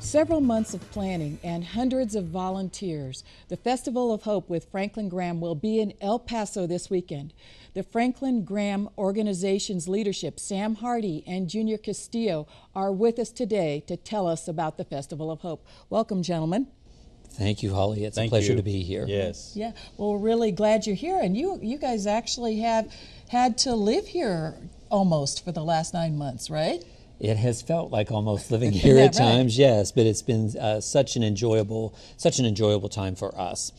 Several months of planning and hundreds of volunteers, the Festival of Hope with Franklin Graham will be in El Paso this weekend. The Franklin Graham organization's leadership, Sam Hardy and Junior Castillo, are with us today to tell us about the Festival of Hope. Welcome, gentlemen. Thank you, Holly. It's a pleasure to be here. Yes. Yeah, well, we're really glad you're here. And you guys actually have had to live here almost for the last 9 months, right? It has felt like almost living here at times, yes, but it's been such an enjoyable time for us.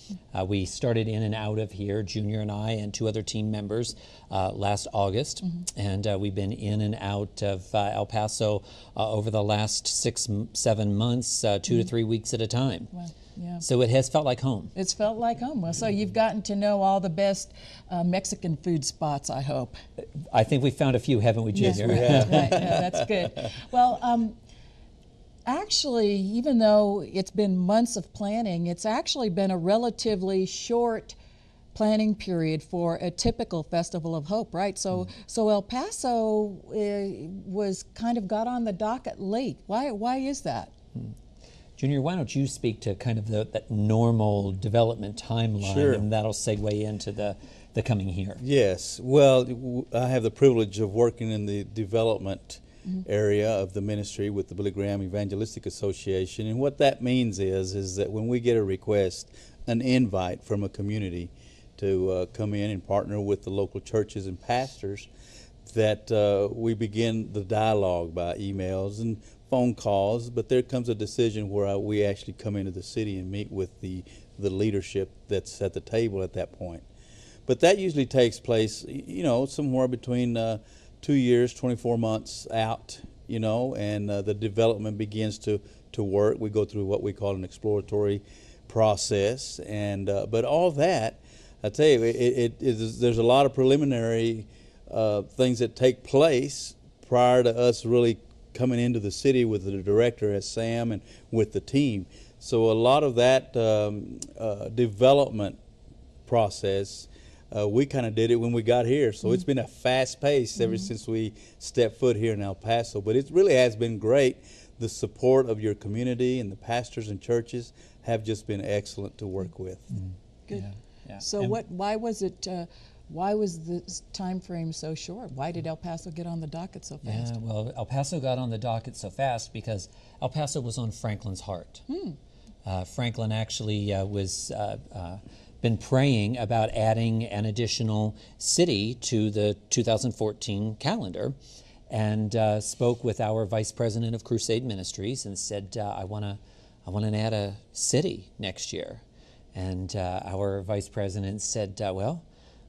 We started in and out of here, Junior and I and two other team members, last August, and we've been in and out of El Paso over the last 6-7 months, 2 to 3 weeks at a time. Wow. Yeah. So it has felt like home. It's felt like home. Well, so you've gotten to know all the best Mexican food spots, I hope. I think we found a few, haven't we, Junior? Yes, we have. Right. Yeah, that's good. Well, actually, even though it's been months of planning, it's actually been a relatively short planning period for a typical Festival of Hope, right? So, El Paso was kind of got on the docket late. Why is that? Junior, why don't you speak to kind of that normal development timeline, Sure. and that'll segue into the coming here. Yes. Well, I have the privilege of working in the development area of the ministry with the Billy Graham Evangelistic Association, and what that means is that when we get a request, an invite from a community to come in and partner with the local churches and pastors, that we begin the dialogue by emails and phone calls, but there comes a decision where we actually come into the city and meet with the leadership that's at the table at that point. But that usually takes place, somewhere between 2 years, 24 months out, and the development begins to work. We go through what we call an exploratory process, and but all that, I tell you, there's a lot of preliminary things that take place prior to us really coming into the city with the director as Sam and with the team. So a lot of that development process, we kind of did it when we got here. So it's been a fast pace ever since we stepped foot here in El Paso. But it really has been great. The support of your community and the pastors and churches have just been excellent to work with. Good. Yeah. So why was it? Why was the time frame so short? Why did El Paso get on the docket so fast? Yeah, well, El Paso got on the docket so fast because El Paso was on Franklin's heart. Franklin actually was been praying about adding an additional city to the 2014 calendar, and spoke with our vice president of Crusade Ministries and said, I want to add a city next year. And our vice president said, well,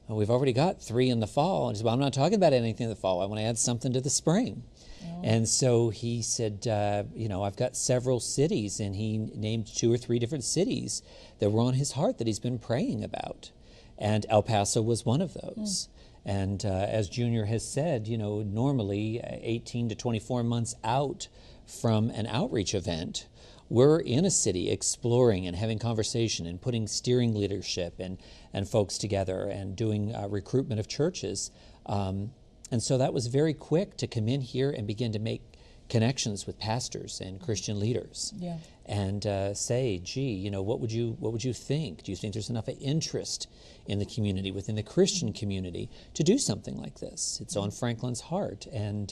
we've already got 3 in the fall. And he said, well, I'm not talking about anything in the fall. I want to add something to the spring. Oh. And so he said, I've got several cities, and he named 2 or 3 different cities that were on his heart that he's been praying about. And El Paso was one of those. And as Junior has said, normally 18 to 24 months out from an outreach event, we're in a city exploring and having conversation and putting steering leadership and folks together and doing recruitment of churches. And so that was very quick to come in here and begin to make connections with pastors and Christian leaders. Yeah. And say, gee, what would you think? Do you think there's enough interest in the community, within the Christian community, to do something like this? It's on Franklin's heart. And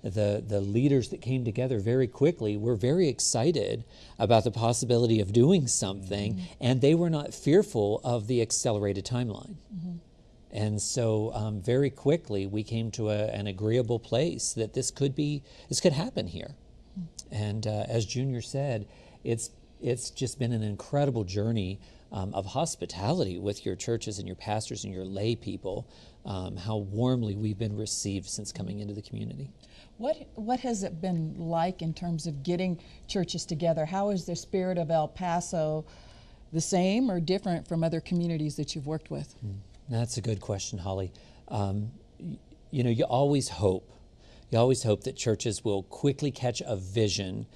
the leaders that came together very quickly were very excited about the possibility of doing something, and they were not fearful of the accelerated timeline. And so very quickly we came to an agreeable place that this could happen here. And as Junior said, it's just been an incredible journey of hospitality with your churches and your pastors and your lay people, how warmly we've been received since coming into the community. What has it been like in terms of getting churches together? How is the spirit of El Paso the same or different from other communities that you've worked with? That's a good question, Holly. You always hope that churches will quickly catch a vision,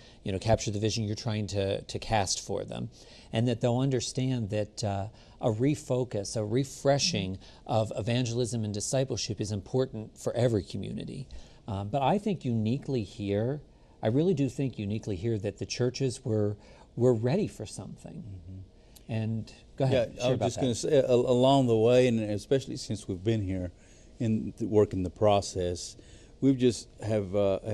capture the vision you're trying to cast for them, and that they'll understand that a refocus, a refreshing of evangelism and discipleship is important for every community. But I think uniquely here, I really do think uniquely here that the churches were ready for something. And go ahead. Yeah, I was just going to say, along the way, and especially since we've been here in working the process, we've just have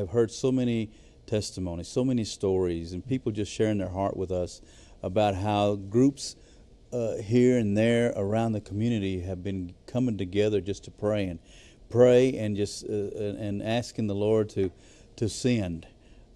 heard so many testimonies, so many stories, and people just sharing their heart with us about how groups here and there around the community have been coming together just to pray and just and asking the Lord to send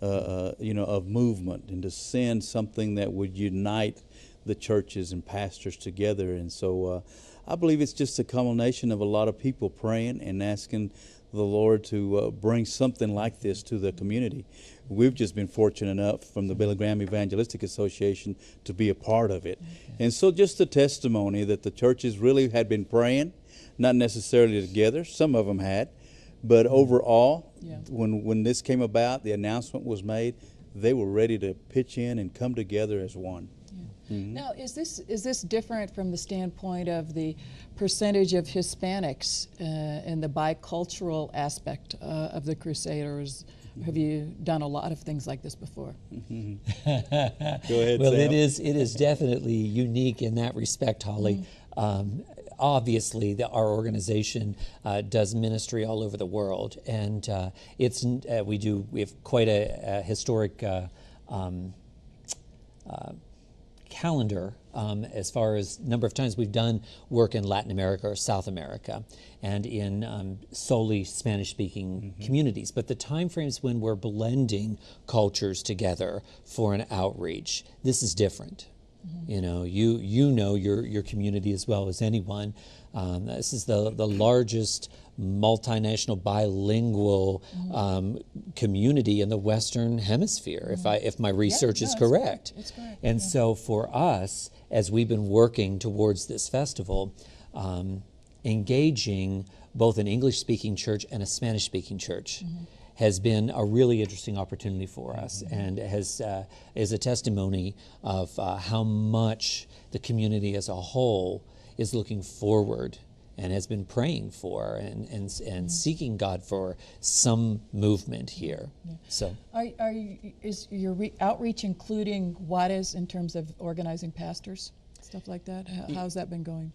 of movement and to send something that would unite the churches and pastors together. And so I believe it's just a culmination of a lot of people praying and asking the Lord to bring something like this to the community. We've just been fortunate enough from the Billy Graham Evangelistic Association to be a part of it. And so just the testimony that the churches really had been praying, not necessarily together, some of them had, but overall, when this came about, the announcement was made, they were ready to pitch in and come together as one. Now, is this different from the standpoint of the percentage of Hispanics and the bicultural aspect of the Crusaders? Have you done a lot of things like this before? Go ahead, Well, Sam. it is definitely unique in that respect, Holly. Obviously, our organization does ministry all over the world, and we have quite a historic calendar as far as number of times we've done work in Latin America or South America and in solely Spanish-speaking communities. But the time frames when we're blending cultures together for an outreach, this is different. You know, you know your community as well as anyone. This is the largest multinational bilingual community in the Western Hemisphere, if my research is correct. It's correct. And so for us, as we've been working towards this festival, engaging both an English-speaking church and a Spanish-speaking church has been a really interesting opportunity for us, and is a testimony of how much the community as a whole is looking forward and has been praying for and seeking God for some movement here. So, is your outreach including Juarez in terms of organizing pastors, stuff like that? How's that been going?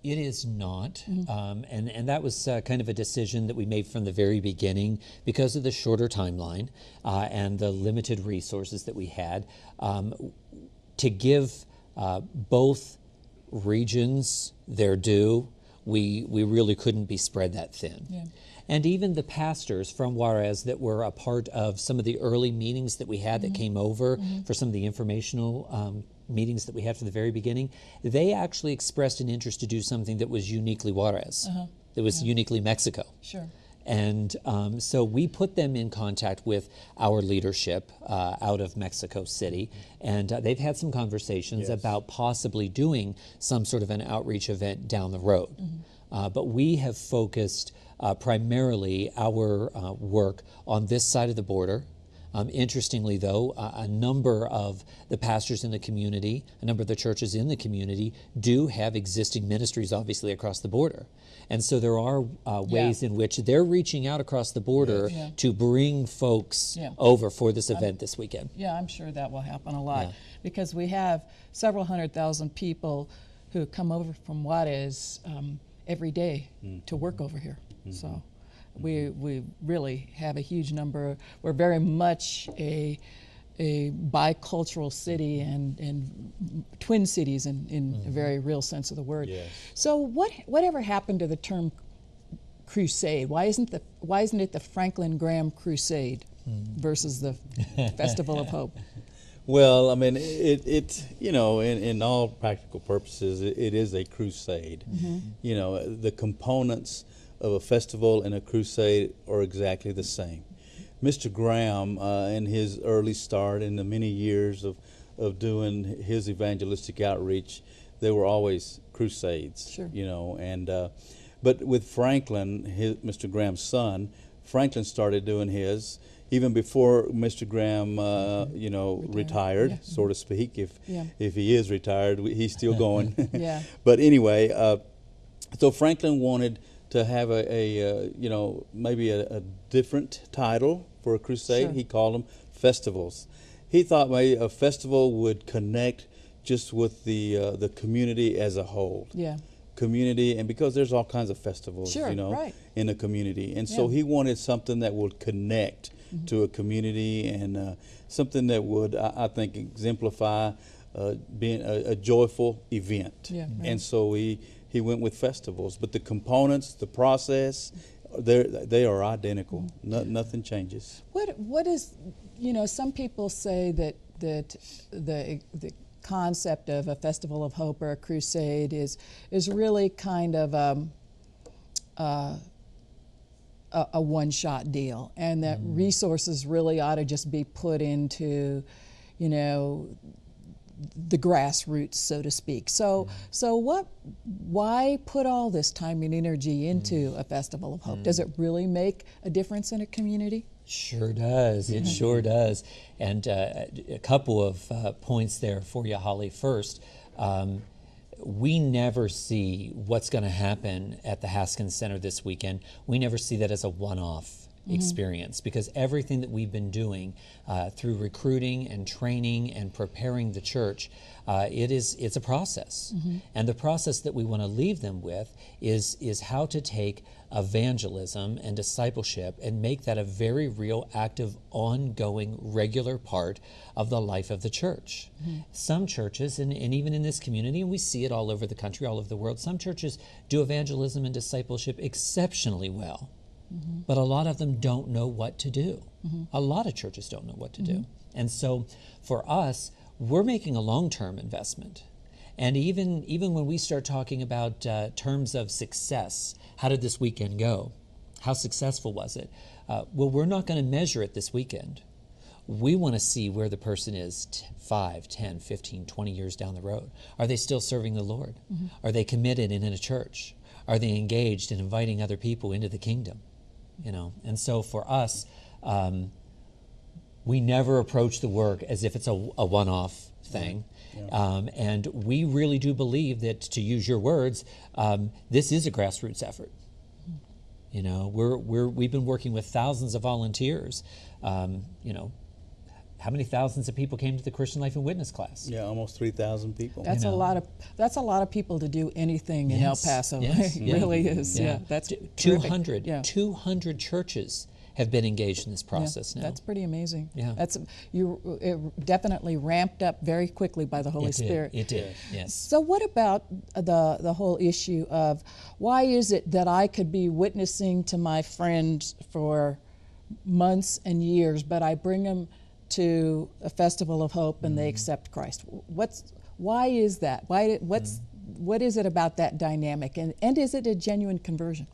it is not, and that was kind of a decision that we made from the very beginning because of the shorter timeline and the limited resources that we had to give both regions their due. We really couldn't be spread that thin. Yeah. And even the pastors from Juarez that were a part of some of the early meetings that we had that came over for some of the informational meetings that we had from the very beginning, they actually expressed an interest to do something that was uniquely Juarez, that was uniquely Mexico. Sure. And so we put them in contact with our leadership out of Mexico City, and they've had some conversations about possibly doing some sort of an outreach event down the road. But we have focused primarily our work on this side of the border. Interestingly, though, a number of the pastors in the community, a number of the churches in the community do have existing ministries, obviously, across the border. And so there are ways in which they're reaching out across the border to bring folks over for this event this weekend. Yeah, I'm sure that will happen a lot because we have several 100,000 people who come over from Juarez every day to work over here. So we really have a huge number. We're very much a bicultural city and twin cities in a very real sense of the word. Yes. So whatever happened to the term crusade? Why isn't it the Franklin Graham Crusade versus the Festival of Hope? Well, I mean, it you know, in all practical purposes, it is a crusade. You know, the components of a festival and a crusade are exactly the same. Mr. Graham, in his early start, in the many years of doing his evangelistic outreach, there were always crusades. Sure. You know, and but with Franklin, Mr. Graham's son, Franklin started doing his even before Mr. Graham, you know, retired, so to speak. If he is retired, he's still going. But anyway, so Franklin wanted to have a you know, maybe a different title for a crusade. He called them festivals. He thought maybe a festival would connect just with the community as a whole. Yeah. Community, and because there's all kinds of festivals, Sure, you know, right. in the community, and so Yeah. he wanted something that would connect to a community, and something that would, I think, exemplify being a joyful event. Yeah, right. And so he went with festivals, but the components, the process, they are identical. Nothing changes. What is, you know, some people say that the concept of a festival of hope or a crusade is really kind of a one-shot deal, and that resources really ought to just be put into, you know, the grassroots, so to speak. So why put all this time and energy into a festival of hope? Does it really make a difference in a community? Sure does. It sure does. And a couple of points there for you, Holly. First, we never see what's going to happen at the Haskins Center this weekend. We never see that as a one-off experience, because everything that we've been doing through recruiting and training and preparing the church, it's a process. And the process that we want to leave them with is how to take evangelism and discipleship and make that a very real, active, ongoing, regular part of the life of the church. Some churches, and even in this community, and we see it all over the country, all over the world, some churches do evangelism and discipleship exceptionally well. But a lot of them don't know what to do. A lot of churches don't know what to do. And so for us, we're making a long-term investment. And even when we start talking about terms of success, how did this weekend go? How successful was it? Well, we're not going to measure it this weekend. We want to see where the person is 5, 10, 15, 20 years down the road. Are they still serving the Lord? Are they committed and in a church? Are they engaged in inviting other people into the kingdom? You know, and so for us, we never approach the work as if it's a one-off thing. And we really do believe that, to use your words, this is a grassroots effort. You know, we've been working with thousands of volunteers. You know, how many thousands of people came to the Christian Life and Witness class? Yeah, almost 3,000 people. That's a lot of people to do anything in El Paso. It really is. Yeah, that's 200. Yeah. 200 churches have been engaged in this process now. That's pretty amazing. Yeah. It definitely ramped up very quickly by the Holy Spirit. It did. Yes. So what about the whole issue of why is it that I could be witnessing to my friends for months and years, but I bring them to a festival of hope and they accept Christ? Why is that? What is it about that dynamic, and is it a genuine conversion?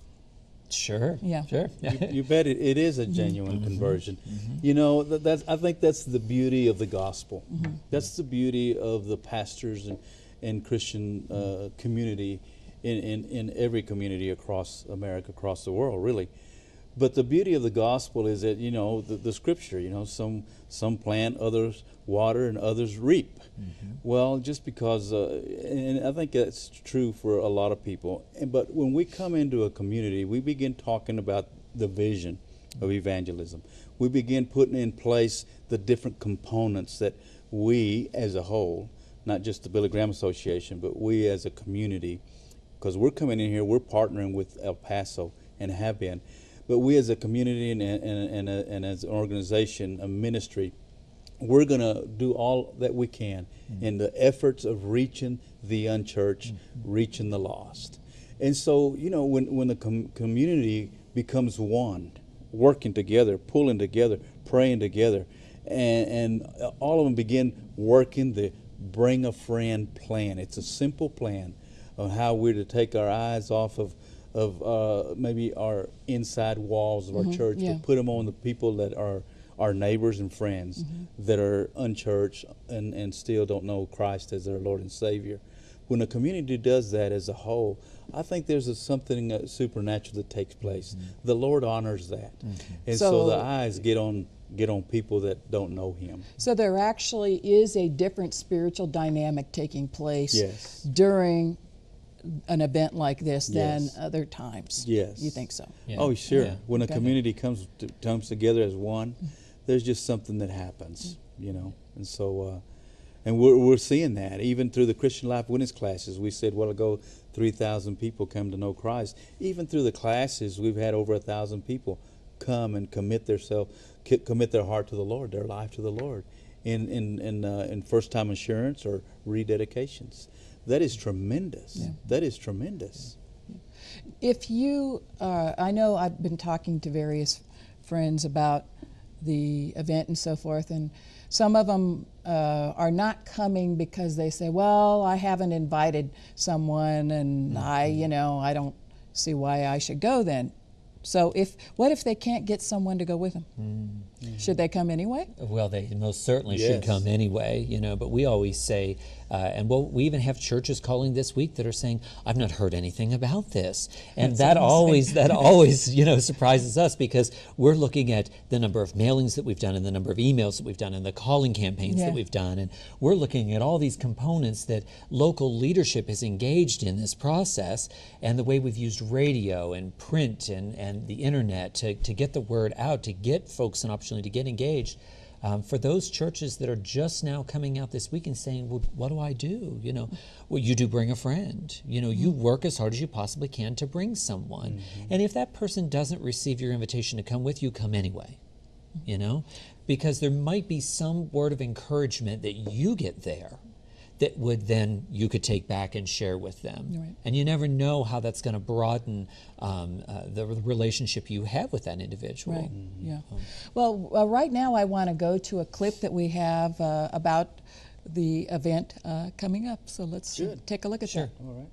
Sure. Yeah. Sure. You bet it is a genuine conversion. You know, I think that's the beauty of the gospel. That's the beauty of the pastors and Christian community in every community across America, across the world, really. But the beauty of the gospel is that, you know, the scripture, you know, some plant, others water, and others reap. Well, just because, and I think that's true for a lot of people. But when we come into a community, we begin talking about the vision of evangelism. We begin putting in place the different components that we as a whole, not just the Billy Graham Association, but we as a community, because we're coming in here, we're partnering with El Paso and have been. But we as a community and as an organization, a ministry, we're going to do all that we can in the efforts of reaching the unchurched, reaching the lost. And so, you know, when the community becomes one, working together, pulling together, praying together, and all of them begin working the Bring a Friend plan. It's a simple plan of how we're to take our eyes off of maybe our inside walls of our church, to put them on the people that are our neighbors and friends that are unchurched and still don't know Christ as their Lord and Savior. When a community does that as a whole, I think there's something supernatural that takes place. The Lord honors that. And so the eyes get on people that don't know Him. So there actually is a different spiritual dynamic taking place during an event like this than other times. Yes. You think so? Oh, sure. Yeah. When a community comes together as one, there's just something that happens, and so. And we're seeing that even through the Christian Life Witness classes. We said a while ago, 3,000 people come to know Christ. Even through the classes, we've had over 1,000 people come and commit their heart to the Lord, their life to the Lord, in first-time assurance or rededications. That is tremendous. Yeah. That is tremendous. If you, I know I've been talking to various friends about the event and so forth, and some of them are not coming because they say, well, I haven't invited someone, and I don't see why I should go then. So what if they can't get someone to go with them? Mm-hmm. Should they come anyway? Well, they most certainly should come anyway, but we always say, we even have churches calling this week that are saying, I've not heard anything about this. And that always surprises us, because we're looking at the number of mailings that we've done and the number of emails that we've done and the calling campaigns that we've done. And we're looking at all these components that local leadership is engaged in this process, and the way we've used radio and print and the internet to get the word out, to get folks an opportunity to get engaged. For those churches that are just now coming out this week and saying, well, what do I do? Well, you do bring a friend. You work as hard as you possibly can to bring someone. Mm-hmm. And if that person doesn't receive your invitation to come with you, come anyway, because there might be some word of encouragement that you get there that would then you could take back and share with them. Right. And you never know how that's going to broaden the relationship you have with that individual. Right. Mm-hmm. Yeah. Well, right now I want to go to a clip that we have about the event coming up. So let's take a look at that. All right.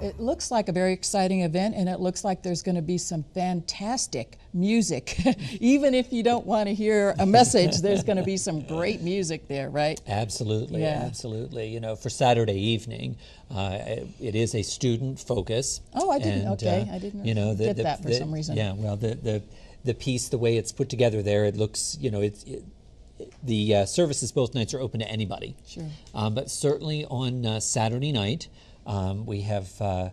It looks like a very exciting event, and it looks like there's going to be some fantastic music. Even if you don't want to hear a message, there's going to be some great music there, right? Absolutely, absolutely. For Saturday evening, it is a student focus. Oh, I didn't. I didn't get that for some reason. Yeah, well, the piece, the way it's put together there, it looks, the services both nights are open to anybody. Sure. But certainly on Saturday night, we have a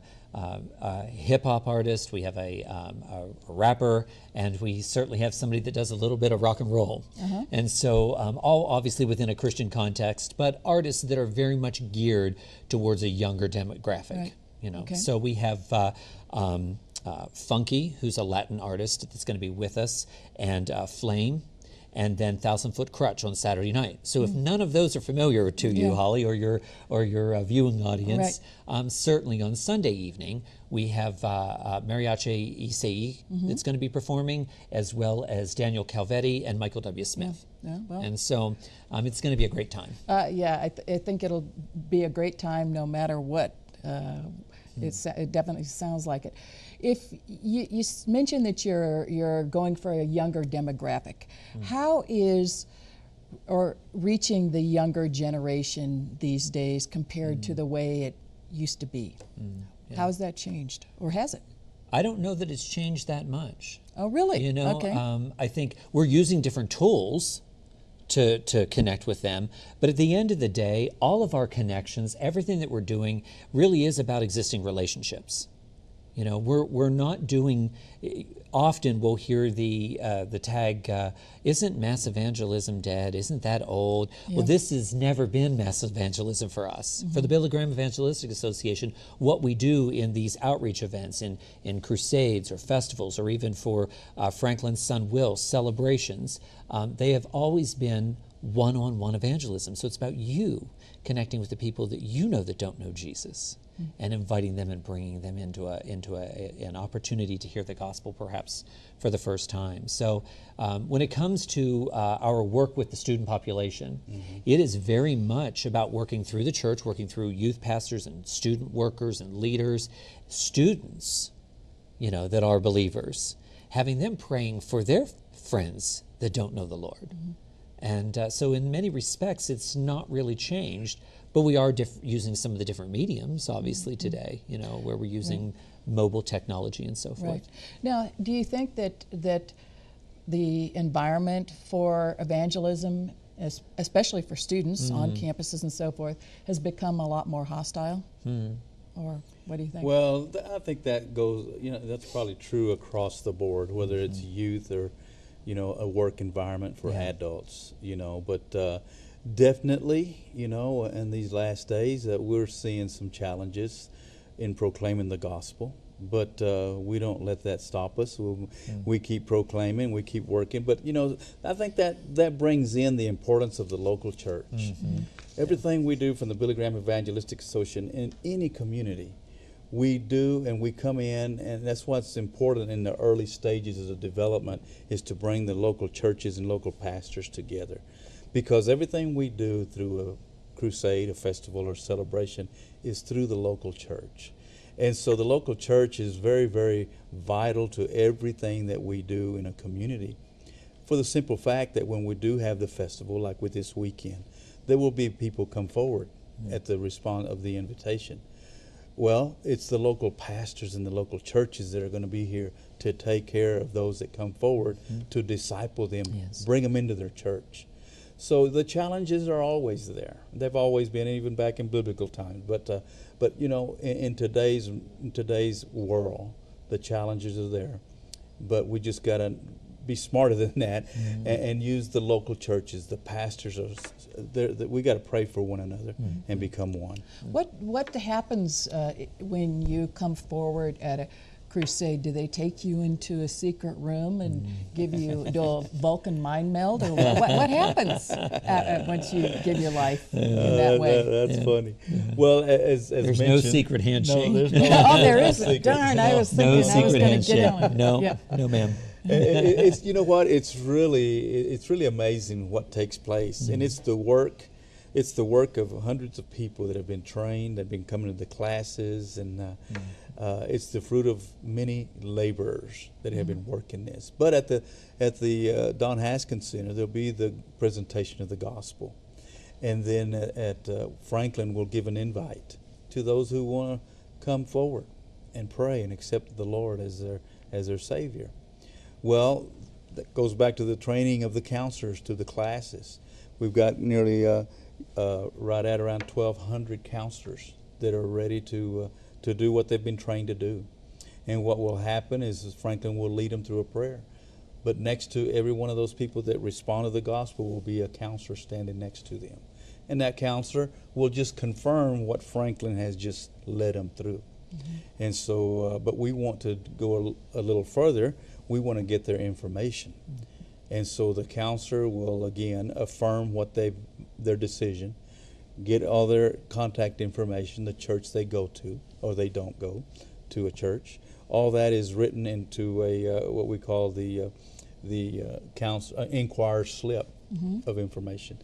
hip-hop artist, we have a rapper, and we certainly have somebody that does a little bit of rock and roll. Uh-huh. And so all obviously within a Christian context, but artists that are very much geared towards a younger demographic. Right. So we have Funky, who's a Latin artist that's going to be with us, and Flame, and then 1,000 Foot Crutch on Saturday night. So if none of those are familiar to you, Holly, or your viewing audience, certainly on Sunday evening we have Mariachi Isai that's going to be performing, as well as Daniel Calvetti and Michael W. Smith. And so it's going to be a great time. I think it'll be a great time no matter what. It definitely sounds like it. If you mentioned that you're going for a younger demographic, how is reaching the younger generation these days compared to the way it used to be? How has that changed, or has it? I don't know that it's changed that much. Oh, really? Okay. I think we're using different tools to connect with them. But at the end of the day, all of our connections, everything that we're doing really is about existing relationships. We're not doing, often we'll hear the tag, isn't mass evangelism dead? Isn't that old? Yeah. Well, this has never been mass evangelism for us. For the Billy Graham Evangelistic Association, what we do in these outreach events, in crusades or festivals, or even for Franklin's son Will, celebrations, they have always been one-on-one evangelism. So it's about you connecting with the people that that don't know Jesus, and inviting them and bringing them into an opportunity to hear the gospel, perhaps for the first time. So when it comes to our work with the student population, it is very much about working through the church, working through youth pastors and student workers and leaders, students, that are believers, having them praying for their friends that don't know the Lord. And so in many respects, it's not really changed, but we are using some of the different mediums, obviously, today, you know, where we're using mobile technology and so forth. Right. Now, do you think that the environment for evangelism, especially for students on campuses and so forth, has become a lot more hostile? Or what do you think? Well, I think that goes, you know, that's probably true across the board, whether it's youth or, you know, a work environment for adults, you know. But definitely, you know, in these last days, we're seeing some challenges in proclaiming the gospel. But we don't let that stop us. We keep proclaiming, we keep working. But, you know, I think that brings in the importance of the local church. Everything we do from the Billy Graham Evangelistic Association in any community, we do, and we come in, and that's what's important in the early stages of development, is to bring the local churches and local pastors together. Because everything we do through a crusade, a festival, or celebration is through the local church. And so the local church is very, very vital to everything that we do in a community, for the simple fact that when we do have the festival, like with this weekend, there will be people come forward at the response of the invitation. Well, it's the local pastors and the local churches that are going to be here to take care of those that come forward, to disciple them, bring them into their church. So the challenges are always there. They've always been, even back in biblical times. But you know, in today's world, the challenges are there. But we just got to be smarter than that and use the local churches. The pastors are there. We got to pray for one another and become one. What happens when you come forward at a crusade? Do they take you into a secret room and give you do a Vulcan mind meld, or what happens once you give your life in that way? That's funny. Well, as there's mentioned, no secret handshake. No, there's no. Oh, there isn't. Darn, I was thinking No I was secret going to get handshake. on. No, no, ma'am. It's, you know what? It's really amazing what takes place, and it's the work of hundreds of people that have been trained, that have been coming to the classes, and it's the fruit of many laborers that have been working this. But at the Don Haskins Center, there'll be the presentation of the gospel, and then at Franklin, we'll give an invite to those who want to come forward and pray and accept the Lord as their Savior. Well, that goes back to the training of the counselors, to the classes. We've got nearly right at around 1,200 counselors that are ready to do what they've been trained to do. And what will happen is Franklin will lead them through a prayer. But next to every one of those people that respond to the gospel will be a counselor standing next to them. And that counselor will just confirm what Franklin has just led them through. And so, but we want to go a little further. We want to get their information. And so the counselor will again affirm what their decision, get all their contact information, the church they go to or they don't go to a church. All that is written into a what we call the inquirer slip of information.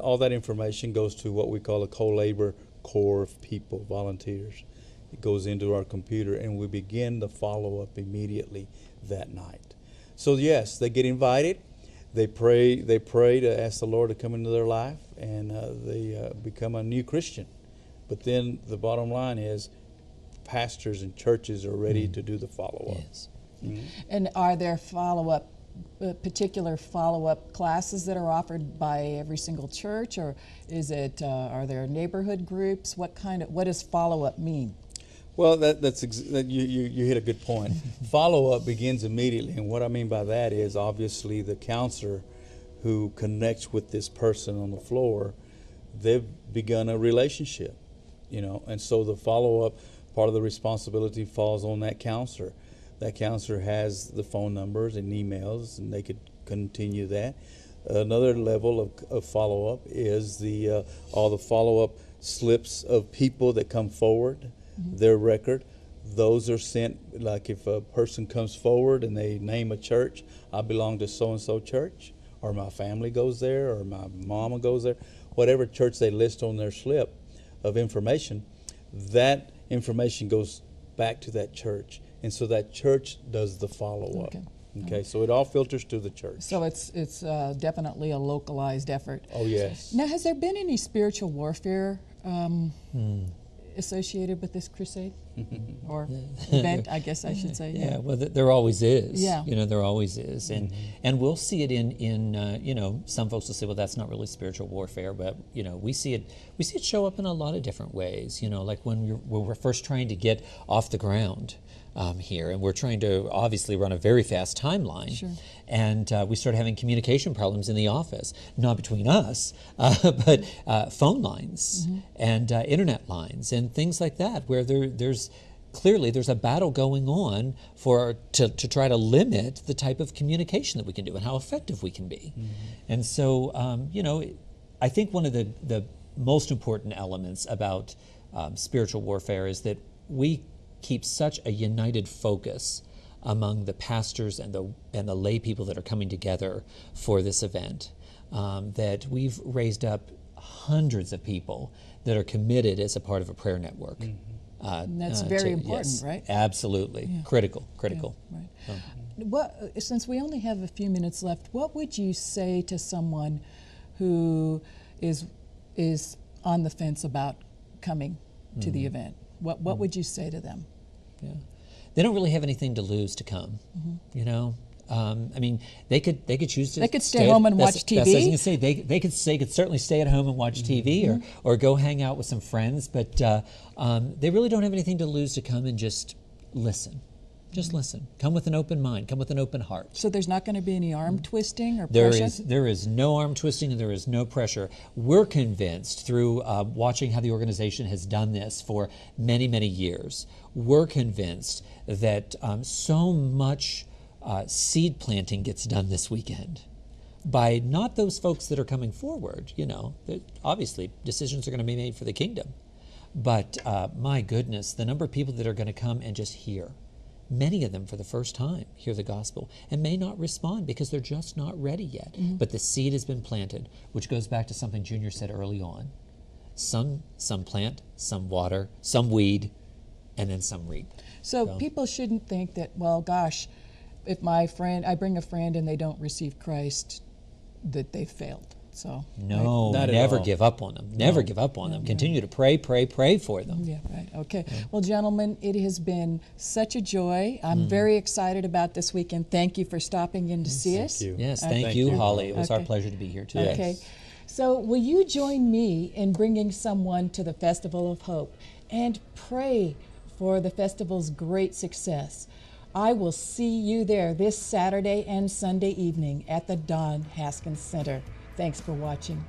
All that information goes to what we call a co-labor corps of people, volunteers. It goes into our computer, and we begin the follow-up immediately that night. So yes, they get invited. They pray to ask the Lord to come into their life, and they become a new Christian. But then the bottom line is pastors and churches are ready to do the follow-up. Yes. And are there particular follow-up classes that are offered by every single church, or is it are there neighborhood groups? What does follow-up mean? Well, you hit a good point. Follow-up begins immediately, and what I mean by that is obviously the counselor who connects with this person on the floor, they've begun a relationship, and so the follow-up, part of the responsibility falls on that counselor. That counselor has the phone numbers and emails, and they could continue that. Another level of follow-up is all the follow-up slips of people that come forward, their record. Those are sent, like if a person comes forward and they name a church, I belong to so-and-so church, or my family goes there, or my mama goes there, whatever church they list on their slip of information, that information goes back to that church. And so that church does the follow-up. Okay. Okay, so it all filters to the church. So it's definitely a localized effort. Oh, yes. Now, has there been any spiritual warfare associated with this crusade or event? I guess I should say. Yeah, well, there always is. Yeah. There always is, and we'll see it in some folks will say, well, that's not really spiritual warfare, but we see it show up in a lot of different ways. Like when we're first trying to get off the ground. Here, and we're trying to obviously run a very fast timeline. Sure. And we started having communication problems in the office, not between us, but phone lines and internet lines and things like that, where there's clearly a battle going on to try to limit the type of communication that we can do and how effective we can be. And so, I think one of the most important elements about spiritual warfare is that we keep such a united focus among the pastors and the lay people that are coming together for this event, that we've raised up hundreds of people that are committed as a part of a prayer network. And that's very important, yes, right? Absolutely. Yeah. Critical. Yeah, right. Since we only have a few minutes left, what would you say to someone who is on the fence about coming to the event? What would you say to them? Yeah, they don't really have anything to lose to come. I mean, they could choose to. They could stay home and watch TV. That's what I was going to say. They could certainly stay at home and watch TV or go hang out with some friends, but they really don't have anything to lose to come and just listen. Just listen. Come with an open mind. Come with an open heart. So there's not going to be any arm twisting or pressure? There is no arm twisting and there is no pressure. We're convinced through watching how the organization has done this for many, many years, we're convinced that so much seed planting gets done this weekend by not those folks that are coming forward. Obviously decisions are going to be made for the kingdom. But my goodness, the number of people that are going to come and just hear. Many of them for the first time hear the gospel and may not respond because they're just not ready yet. But the seed has been planted, which goes back to something Junior said early on. Some plant, some water, some weed, and then some reap. So people shouldn't think that, well, gosh, if I bring a friend and they don't receive Christ, that they failed. So no, never give up on them. Never give up on them. Continue to pray for them. Yeah, right. Okay. Well, gentlemen, it has been such a joy. I'm very excited about this weekend. Thank you for stopping in to see us. Thank you. Yes, thank you, Holly. It was our pleasure to be here too. Okay. Yes. So will you join me in bringing someone to the Festival of Hope and pray for the festival's great success? I will see you there this Saturday and Sunday evening at the Don Haskins Center. Thanks for watching.